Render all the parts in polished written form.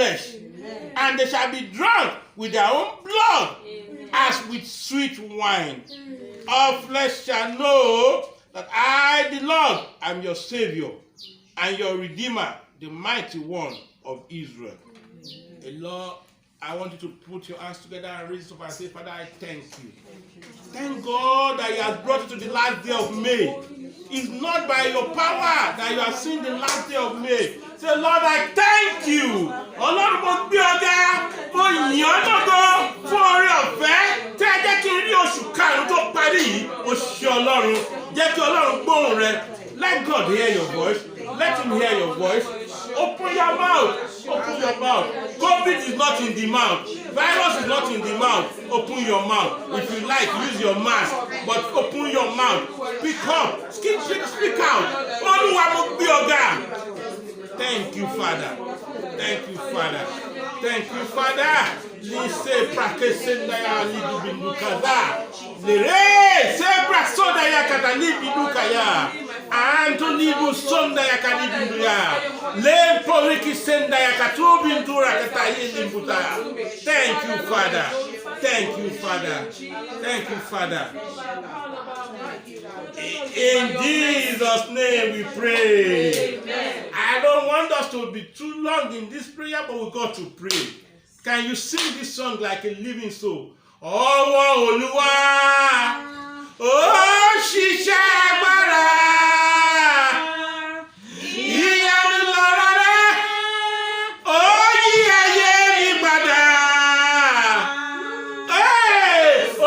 flesh, and they shall be drunk with their own blood, as with sweet wine. All flesh shall know that I, the Lord, am your Savior and your Redeemer, the mighty one of Israel. Lord, I want you to put your hands together and raise it up and say, Father, I thank you. Thank God that He has brought you to the last day of May. It's not by your power that you have seen the last day of May. Say, Lord, I thank you. Ọlọ́run mo gbé ọ̀gá, mo yìn ọ́ lógo fún oore ọ̀fẹ́ tí ẹ jẹ́ kí n rí oṣù karùn-ún tó parí yìí. O ṣé Ọlọ́run, jẹ́ kí Ọlọ́run gbóhùn rẹ. Let God hear your voice. Let Him hear your voice. Open your mouth. Open your mouth. COVID is not in the mouth. Virus is not in the mouth. Open your mouth. If you like, use your mask. But open your mouth. Speak up. Speak out. Olúwa mo gbé ọ̀gá. Thank you, Father. Thank you, Father. Thank you, Father. Lise prakesendaya libibindukada. Lere se prasodaya kata libindukaya. Antonibu sondaya kalibinduya. Le poriki sendaya katubindura kata yilimbuta. Thank you, Father. Thank you, Father. Thank you, Father. In Jesus' name we pray. Amen. I don't want us to be too long in this prayer, but we got to pray. Can you sing this song like a living soul? Ọwọ́ Olúwa, ó ṣiṣẹ́ agbára. Ìyanu lọ̀rọ̀ rẹ̀, ó yí ayé mi padà.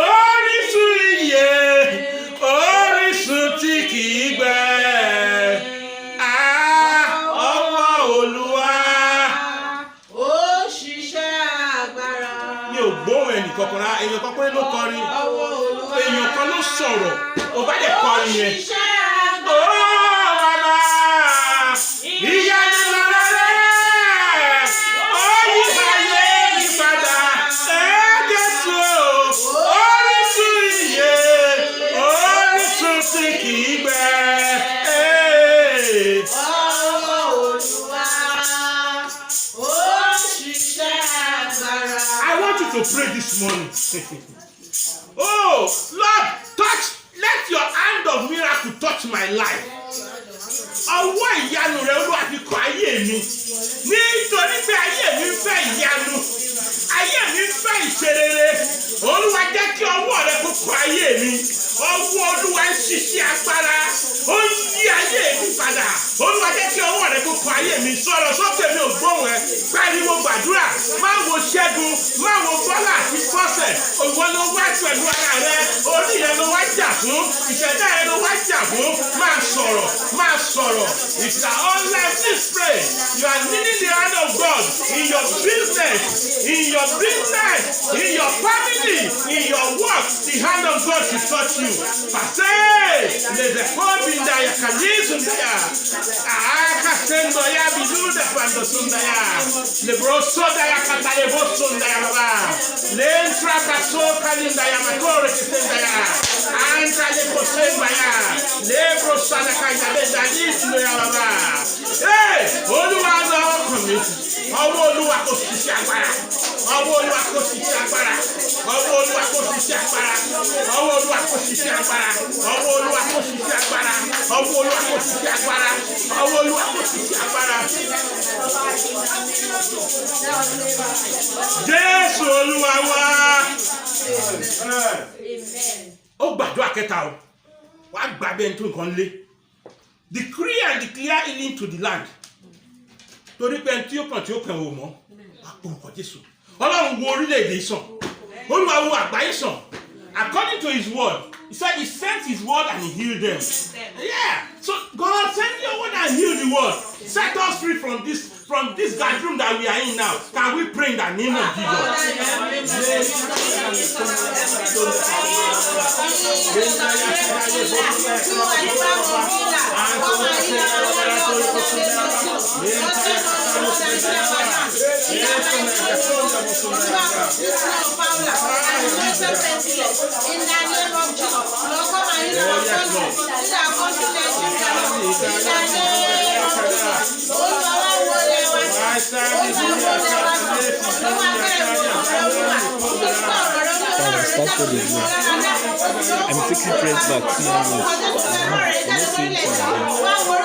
Orísun ìyè, orísun tí kìí gbẹ. Ọwọ́ Olúwa, ó ṣiṣẹ́ agbára. Mi ò gbóhùn ẹnì kankan rárá, èèyàn kankan ló kọrin. Èèyàn kan ló sọ̀rọ̀, ó bá dẹ̀ kọrin yẹn. Ó bàbá, ìyanu lọ̀rọ̀ rẹ̀, ó yí ayé mi padà. Jésù, orísun ìyè, orísun tí kìí gbẹ. Ọwọ́ Olúwa, ó ṣiṣẹ́ agbára. I want you to pray this morning. Oh, Lord, let your hand of miracle touch my life. Ọwọ́ ìyanu rẹ̀ Olúwa fi kọ ayé mi. Nítorí pé ayé mi fẹ́ ìyanu. Ayé mi fẹ́ ìṣerere. Olúwa jẹ́ kí ọwọ́ rẹ̀ kó kọ ayé mi. Ọwọ́ Olúwa ń ṣiṣẹ́ agbára. Ó ń yí ayé mi padà. Olúwa jẹ́ kí ọwọ́ rẹ̀ kó kọ ayé mi. Sọ̀rọ̀ sókè mi ò gbóhùn ẹ. Pariwo gbàdúrà. Má wo Ṣẹ́gun. Má wo Bọ́lá àti Bọ́sẹ̀. Ìwọ ló wá pẹ̀lú ara rẹ. Orí rẹ ló wá jà fún. Ìṣẹ̀dá rẹ ló wá jà fún. Máa sọ̀rọ̀. Máa sọ̀rọ̀. If you are online, please pray. You are needing the hand of God in your business, in your family, in your work. The hand of God should touch you. Pastor, there's a hope in there. You can listen there. Akasendo ya bidude kwando sundaya. Lebroso da ya katalebo sundaya baba. Lentra kaso kalinda ya makore kisendaya. Anta lebo sendaya. Lebroso da kanya beda lisno ya baba. Hey, Olúwa ló kàn mí. Ọwọ́ Olúwa kò ṣiṣẹ́ agbára. Ọwọ́ Olúwa kò ṣiṣẹ́ agbára. Ọwọ́ Olúwa kò ṣiṣẹ́ agbára. Ọwọ́ Olúwa kò ṣiṣẹ́ agbára. Ọwọ́ Olúwa kò ṣiṣẹ́ agbára. Ọwọ́ Olúwa kò ṣiṣẹ́ agbára. Ọwọ́ Olúwa kò ṣiṣẹ́ agbára. Jésù Olúwa wá. Ó gbàdúrà kẹta o. Wàá gbàgbé ẹni tó nǹkan lé. Decree and declare healing to the land. Torí pé ẹni tí ó kàn wò mọ́. Àpòǹkọ̀ Jésù. Ọlọ́run wo orílẹ̀-èdè sàn. Olúwa wo àgbáyé sàn. According to his word, he said he sent his word and he healed them. Yeah. So God send your word and heal the world. Set us free from this gathering that we are in now. Can we pray in the name of Jesus? Pastor is here. I'm taking press back. See how much. I'm not saying anything.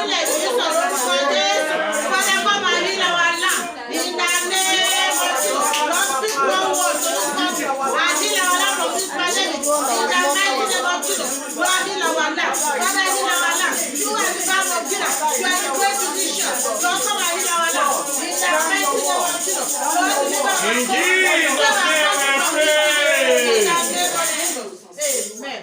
In Jesus' name I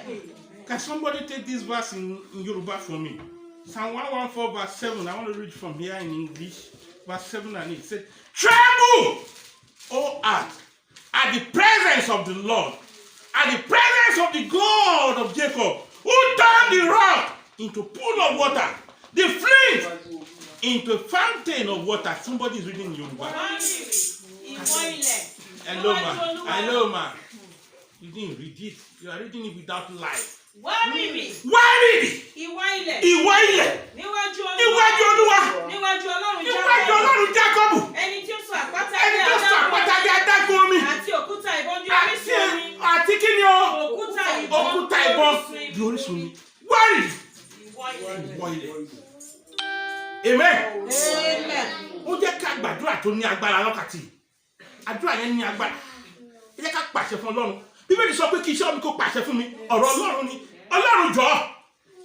pray. Can somebody take this verse in Yoruba for me? Psalm 114 verse 7. I want to read from here in English. Verse 7 and 8. It says, tremble, O earth, at the presence of the Lord, at the presence of the God of Jacob, who turned the rock into pool of water, the flint into a fountain of water. Somebody is reading Yoruba. Hello, ma. Hello, ma. You didn't read it. You are reading it without life. Wárìrì. Ìwọ ilẹ̀. Níwájú Olúwa. Níwájú Ọlọ́run Jákọ́bù. Ẹni tí ó sọ àpáta bí adágún omi. àti òkúta ìbọn di orísun omi. Àti kí ni o? Òkúta ìbọn di orísun omi. Wárìrì. Ìwọ ilẹ̀. Amen. Ó jẹ́ ká gbàdúrà tó ní agbára lọ́kàtì. Àdúrà yẹn ní agbára. Ẹ jẹ́ ká pàṣẹ fún Ọlọ́run. Bíbélì sọ pé kí iṣẹ́ mi kó pàṣẹ fún mi. Ọ̀rọ̀ Ọlọ́run ni. Ọlọ́run jọ̀ọ́.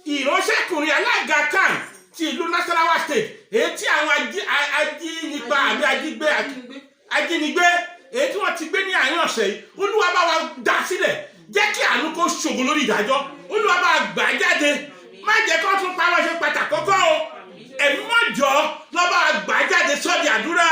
Ìránṣẹ́kùnrin alága kan ti ìlú Nasarawa State. Èyí tí àwọn ajínigbé àbí ajínigbé èyí tí wọ́n ti gbé ní àárín ọ̀sẹ̀ yìí. Olúwa bá wa dá sílẹ̀. Jẹ́ kí àánú kó ṣògo lórí ìdájọ́. Olúwa bá wa gbà jáde. Má jẹ́ kó tún pa wọ́n ṣe pàtàkì kọ́kọ́ o. Ẹ̀mí mọ́jọ́ lọ́ba àgbà jáde sọ́ọ̀dì àdúrà.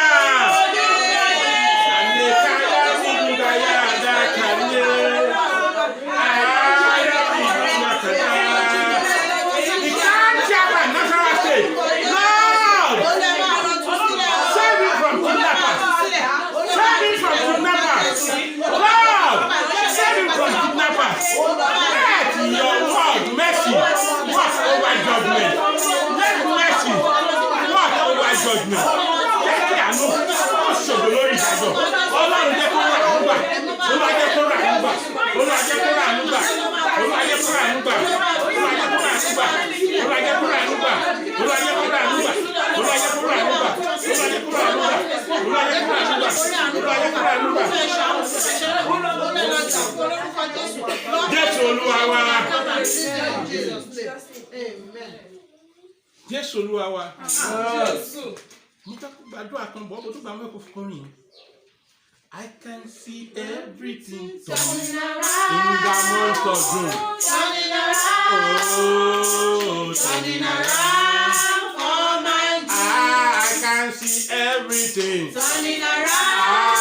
Judgment. Jẹ́ kí àánú ó ṣògo lórí ìdájọ́. Ọlọ́run jẹ́ kó rà nígbà. Olúwa jẹ́ kó rà nígbà. Olúwa jẹ́ kó rà nígbà. Olúwa jẹ́ kó rà nígbà. Olúwa jẹ́ kó rà nígbà. Olúwa jẹ́ kó rà nígbà. Olúwa jẹ́ kó rà nígbà. Olúwa jẹ́ kó rà nígbà. Olúwa jẹ́ kó rà nígbà. Olúwa jẹ́ kó rà nígbà. Olúwa jẹ́ kó rà nígbà. Jésù Olúwa wa. Jésù Olúwa wa. Mo fẹ́ kó gbàdúrà kan bọ̀ ọ́ tó gbà mẹ́kọ̀ọ́ fún kọrin. I can see everything turning around in the month of June. Turning around. Oh, turning around for my good. I can see everything Turning around.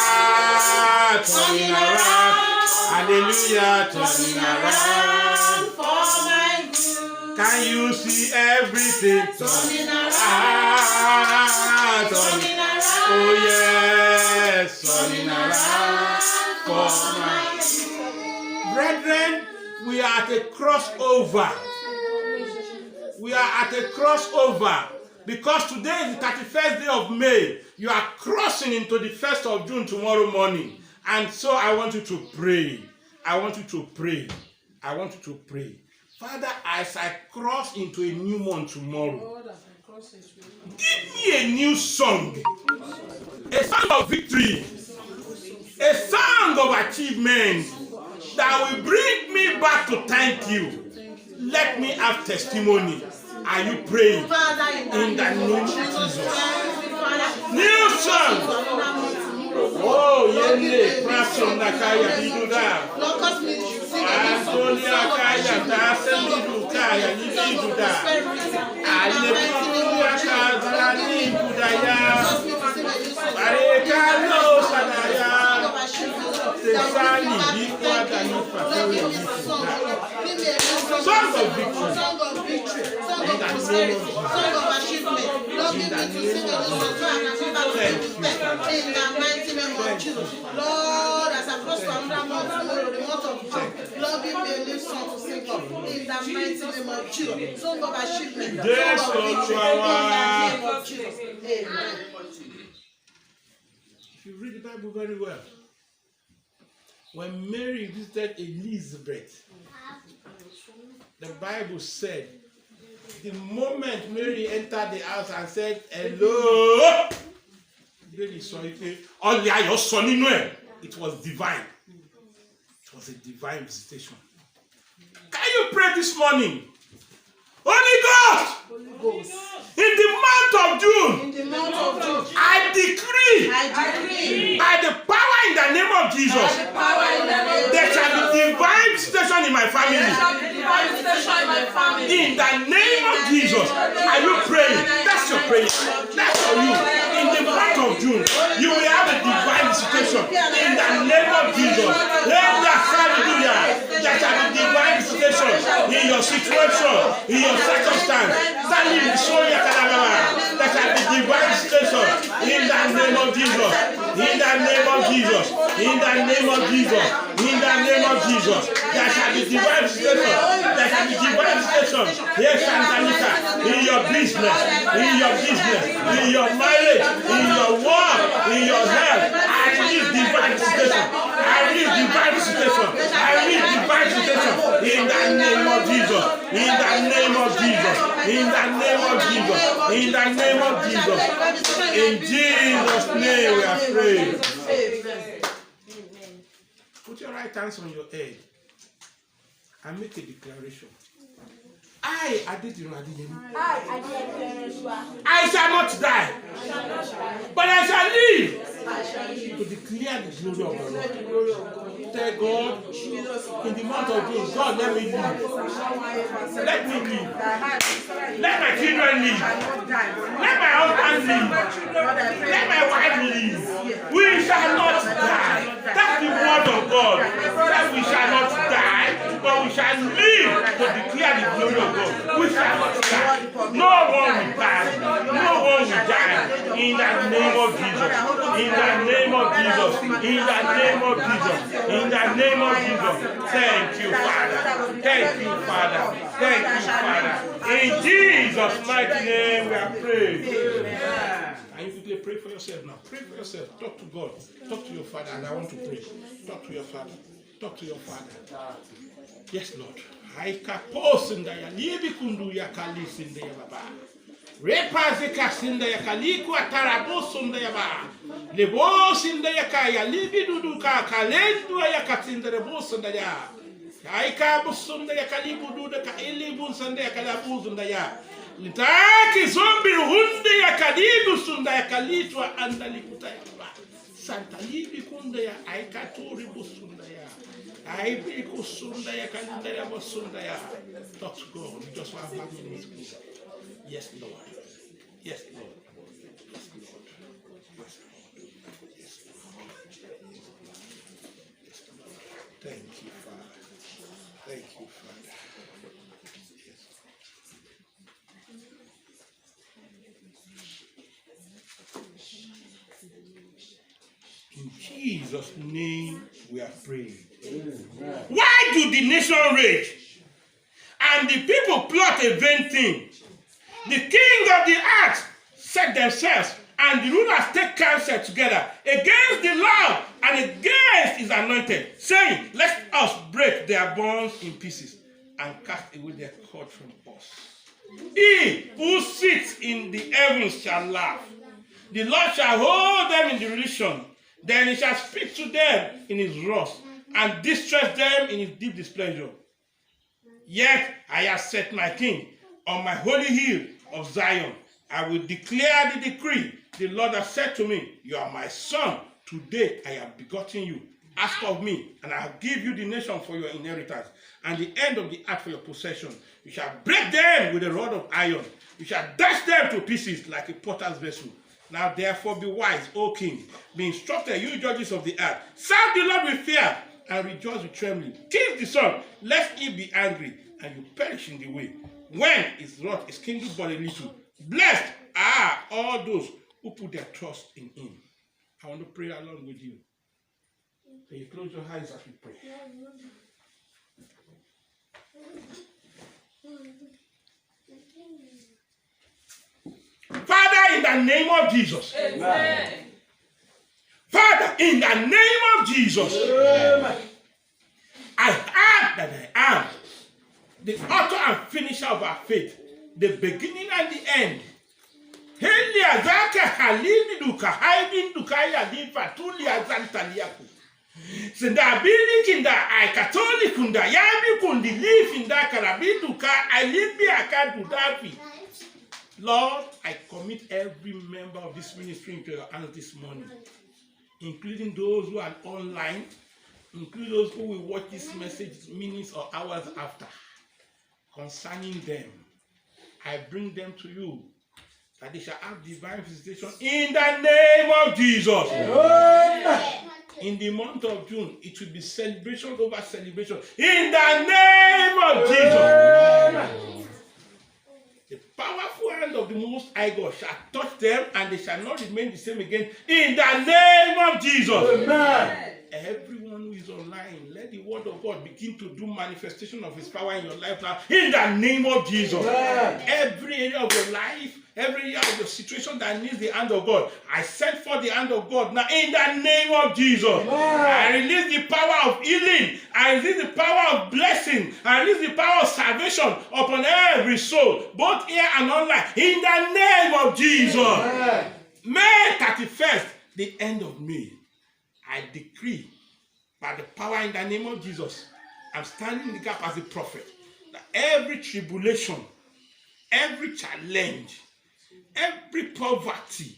Turning around. Hallelujah, turning around for my good. Can you see everything Turning around. Turning around. Oh yes, turning around for my good. Brethren, we are at a crossover. We are at a crossover because today is the 31st day of May. You are crossing into the 1st of June tomorrow morning. And so I want you to pray. I want you to pray. I want you to pray. Father, as I cross into a new month tomorrow, give me a new song. A song of victory. A song of achievement that will bring me back to thank you. Let me have testimony. Are you praying? In the name of Jesus. New song. Oh, yende, prason nakaya diduda. Antonia kaya tasemidu kaya diduda. Aleluya kazani budaya. Barekalo sanaya. Tesani bikwa dani fakiri diduda. Song of victory. Song of victory. Song of prosperity. Song of achievement. Lord, give me to sing a song in the mighty name of Jesus. Lord, as I cross to another month tomorrow, the month of June, Lord, give me a new song to sing in the mighty name of Jesus. Song of achievement. Song of victory in the name of Jesus. Amen. If you read the Bible very well, when Mary visited Elizabeth, the Bible said, the moment Mary entered the house and said, hello, Mary saw it. It was divine. It was a divine visitation. Can you pray this morning? Holy Ghost! In the month of June, I decree by the power in the name of Jesus, there shall be divine visitation in my family. In the name of Jesus, are you praying? That's your prayer. That's for you. In the month of June, you will have a divine visitation. In the name of Jesus, hallelujah. There shall be divine visitation in your situation, in your circumstance. There shall be divine visitation in the name of Jesus. In the name of Jesus. In the name of Jesus. In the name of Jesus. There shall be divine visitation. There shall be divine visitation. Yes, Santanica. In your business, in your marriage, in your work, in your health. I need divine visitation. I need divine visitation. I need divine visitation. In the name of Jesus. In the name of Jesus. In the name of Jesus. In the name of Jesus. In Jesus' name we are praying. Put your right hands on your head and make a declaration. I shall not die, but I shall live to declare the glory of the Lord. Tell God, in the month of June, God, let me live. Let me live. Let my children live. Let my husband live. Let my wife live. We shall not die. That's the word of God. That we shall not die, but we shall live to declare the glory of God. We shall not die. No one will die. No one will die. In the name of Jesus. In the name of Jesus. In the name of Jesus. In the name of Jesus. Thank you, Father. Thank you, Father. Thank you, Father. In Jesus' mighty name we are praying. Can you quickly pray for yourself now? Pray for yourself. Talk to God. Talk to your Father. And I want to pray. Talk to your Father. Talk to your Father. Yes, Lord. Haikaposindaya libi kundu ya kalisindaya baba. Repazika sindaya kaliku atarabosundaya ba. Lebosindaya kaya libi duduka kalendu ya katindere bosundaya. Haikabosundaya kalibu duduka ilibu sundaya kalabuzundaya. Litaki zombi hunde ya kalibu sundaya kalitwa andalikuta ya baba. Santa libi kundaya aikaturi busundaya. I be kusundaya kalindaya bosundaya. Talk to God. You just want to have me in his place. Yes, Lord. Yes, Lord. Yes, Lord. Yes, Lord. Yes, Lord. Yes, Lord. Thank you, Father. Thank you, Father. Yes. In Jesus' name we are praying. Why do the nation rage and the people plot a vain thing? The king of the earth set themselves and the rulers take counsel together against the Lord and against his anointed, saying, let us break their bonds in pieces and cast away their cord from us. He who sits in the heavens shall laugh. The Lord shall hold them in derision. Then he shall speak to them in his wrath and distress them in his deep displeasure. Yet I have set my king on my holy hill of Zion. I will declare the decree. The Lord has said to me, you are my son. Today I have begotten you. Ask of me, and I will give you the nation for your inheritance, and the end of the earth for your possession. You shall break them with a rod of iron. You shall dash them to pieces like a potter's vessel. Now therefore be wise, O king. Be instructed, you judges of the earth. Serve the Lord with fear, and rejoice with trembling. Kiss the son, lest he be angry, and you perish in the way, when his wrath is kindled but a little. Blessed are all those who put their trust in him. I want to pray along with you. So you close your eyes as we pray. Father, in the name of Jesus, amen. Father, in the name of Jesus, I am that I am, the author and finisher of our faith, the beginning and the end. Helia zaka halini duka haibin duka ya dipa tulia zantaliaku. Senda bili kinda I katoli kunda yabi kundi lifinda karabi duka I libi akadu dafi. Lord, I commit every member of this ministry into your hands this morning, including those who are online, including those who will watch this message minutes or hours after. Concerning them, I bring them to you, that they shall have divine visitation in the name of Jesus. In the month of June, it will be celebration over celebration in the name of Jesus. The powerful hand of the Most High God shall touch them, and they shall not remain the same again in the name of Jesus. Amen. Everyone who is online, let the word of God begin to do manifestation of his power in your life now in the name of Jesus. Amen. Every area of your life, every area of your situation that needs the hand of God, I send for the hand of God now in the name of Jesus. Amen. I release the power of healing. I release the power of blessing. I release the power of salvation upon every soul, both here and online, in the name of Jesus. Amen. May 31st, the end of May, I decree by the power in the name of Jesus, I'm standing in the gap as a prophet, that every tribulation, every challenge, every poverty,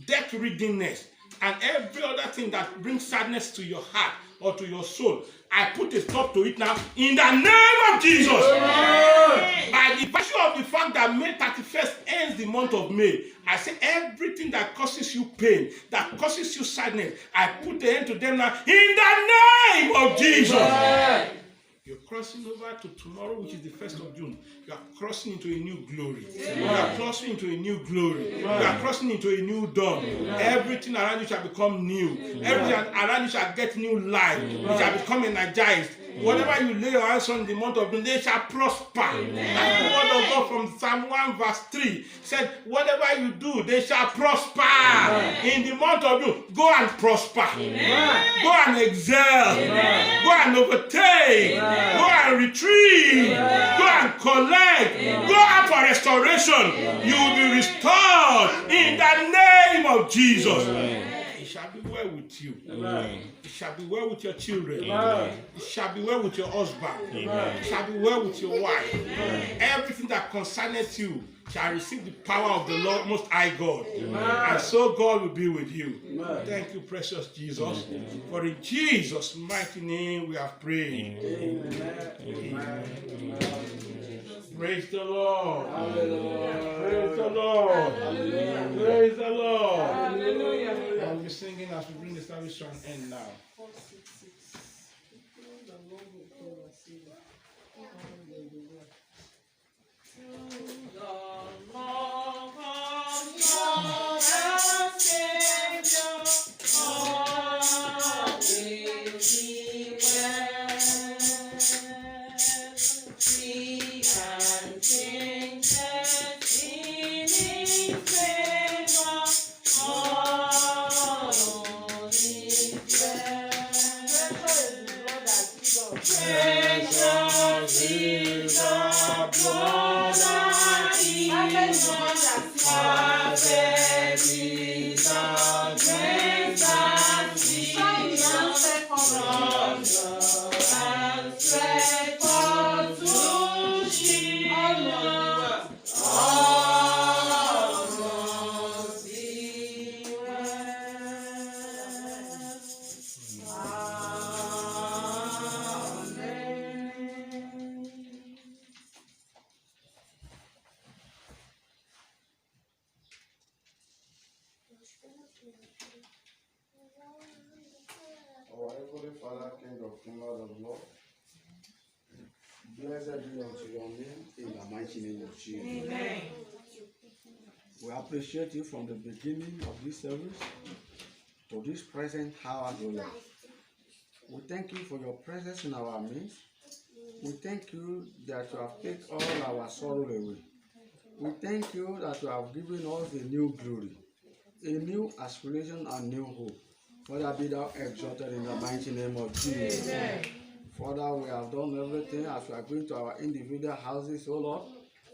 death-readiness, and every other thing that brings sadness to your heart or to your soul, I put a stop to it now in the name of Jesus. Amen. By the virtue of the fact that May 31st ends the month of May, I say everything that causes you pain, that causes you sadness, I put the end to them now in the name of Jesus. Amen. You're crossing over to tomorrow, which is the 1st of June. You are crossing into a new glory. Amen. You are crossing into a new glory. Amen. You are crossing into a new dawn. Amen. Everything around you shall become new. Amen. Everything around you shall get new life. Amen. It shall become energized. Amen. Whatever you lay your hands on in the month of June, they shall prosper. Amen. That's the word of God from Psalm 1 verse 3. Said, whatever you do, they shall prosper. Amen. In the month of June, go and prosper. Amen. Go and excel. Amen. Go and overtake. Amen. Go and retrieve. Amen. Go and collect. Amen. Go out for restoration. Amen. You will be restored in the name of Jesus. Amen. It shall be well with you. Amen. It shall be well with your children. Amen. It shall be well with your husband. Amen. It shall be well with your wife. Amen. Everything that concerneth you shall receive the power of the Lord Most High God. Amen. And so God will be with you. Amen. Thank you, precious Jesus. Amen. For in Jesus' mighty name we have prayed. Amen. Amen. Amen. Praise the Lord. Hallelujah. Praise the Lord. Hallelujah. Praise the Lord. Hallelujah. I'll be singing as we bring the service to an end now. Our Heavenly Father, King of Kings, Lord of Lords, blessed be unto your name in the mighty name of Jesus. Amen. We appreciate you from the beginning of this service to this present hour, O Lord. We thank you for your presence in our midst. We thank you that you have taken all our sorrow away. We thank you that you have given us a new glory, a new aspiration and new hope. Father, be thou exalted in the mighty name of Jesus. Amen. Father, we have done everything as we are going to our individual houses, oh Lord.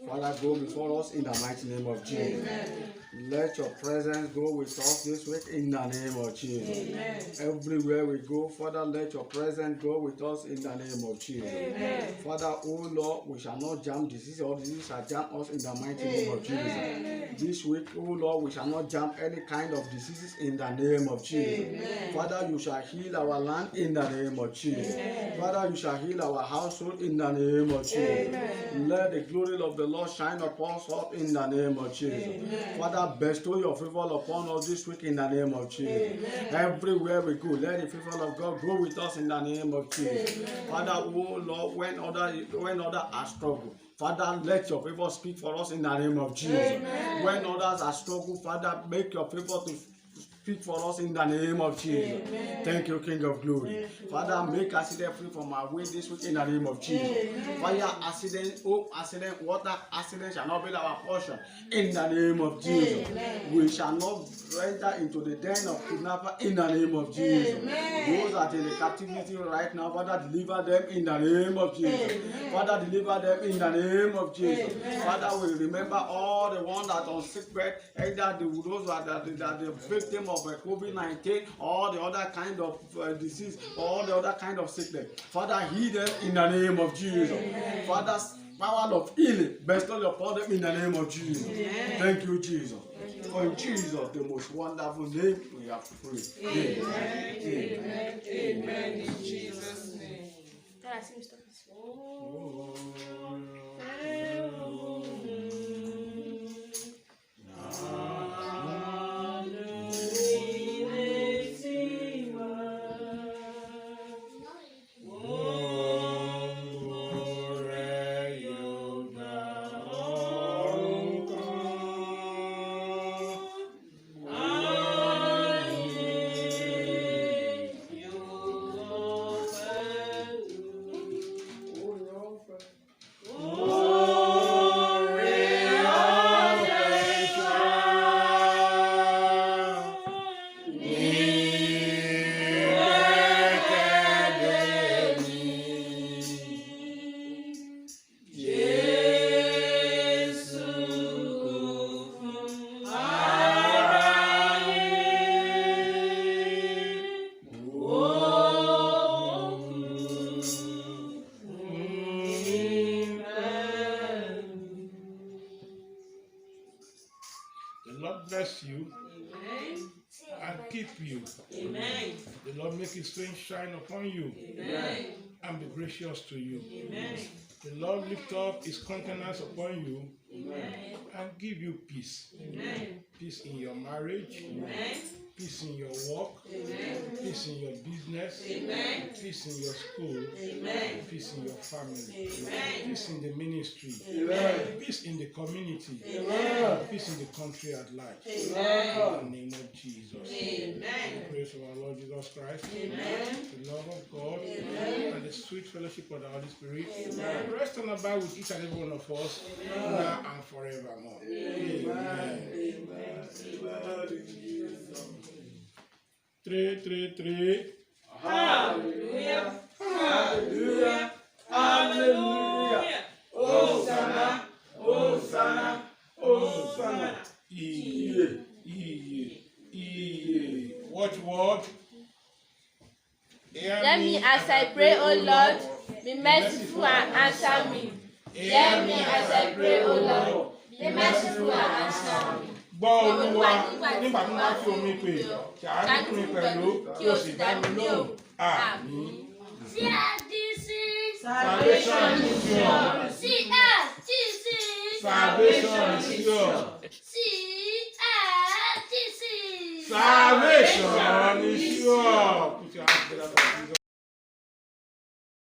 Father, go before us in the mighty name of Jesus. Amen. Let your presence go with us this week in the name of Jesus. Amen. Everywhere we go, Father, let your presence go with us in the name of Jesus. Amen. Father, oh Lord, we shall not jam disease, or disease shall jam us in the mighty name of Jesus. Amen. This week, oh Lord, we shall not jam any kind of diseases in the name of Jesus. Amen. Father, you shall heal our land in the name of Jesus. Amen. Father, you shall heal our household in the name of Jesus. Amen. Let the glory of the Lord shine upon us all in the name of Jesus. Amen. Father, bestow your favor upon us this week in the name of Jesus. Amen. Everywhere we go, let the favor of God go with us in the name of Jesus. Amen. Father, oh Lord, when others are struggling, Father, let your favor speak for us in the name of Jesus. Amen. When others are struggling, Father, make your favor to speak for us in the name of Jesus. Amen. Thank you, King of Glory. Father, make accident free from our way this week in the name of Jesus. Amen. Fire accident, accident, water accident shall not be our portion in the name of Jesus. Amen. We shall not enter into the den of kidnapper in the name of Jesus. Amen. Those that are in the captivity right now, Father, deliver them in the name of Jesus. Amen. Father, deliver them in the name of Jesus. Amen. Father, we remember all the ones that are on sick bed, either those who are the victim of COVID-19 or the other kind of disease or the other kind of sickness. Father, heal them in the name of Jesus. Amen. Father, power of healing bestow upon them in the name of Jesus. Amen. Thank you, Jesus. For in Jesus, the most wonderful name, we have prayed. Amen. Amen. Amen. Amen. In Jesus' name. Bless you. Amen. And keep you. Amen. The Lord make his face shine upon you. Amen. And be gracious to you. Amen. The Lord lift up his countenance upon you. Amen. And give you peace. Amen. Peace in your marriage. Amen. Peace in your work. Amen. Peace in your business. Amen. Peace in your school. Amen. Peace in your family. Amen. Peace in the ministry. Amen. Peace in the community. Amen. Peace in the country at large. Amen. In the name of Jesus. Amen. The grace of our Lord Jesus Christ. Amen. The love of God. Amen. And the sweet fellowship of the Holy Spirit. Amen. Rest and abide with each and every one of us. Amen. Now and forevermore. Amen. Amen. Amen. 3, 3, 3. Hallelujah. Hallelujah. Hallelujah. Hosanna. Hosanna. Hosanna. Iye. Iye. Iye. Watch word. Hear me as I pray, O Lord. Be merciful and answer me. Hear me as I pray, O Lord. Be merciful and answer me. Gbọ́ Olúwa nígbà tí wọ́n fi omi pè ṣàánú mi pẹ̀lú kí o sì dá mi lóhùn. Àmín. Salvation is yours. Salvation is yours. Salvation is yours. Put your hands together.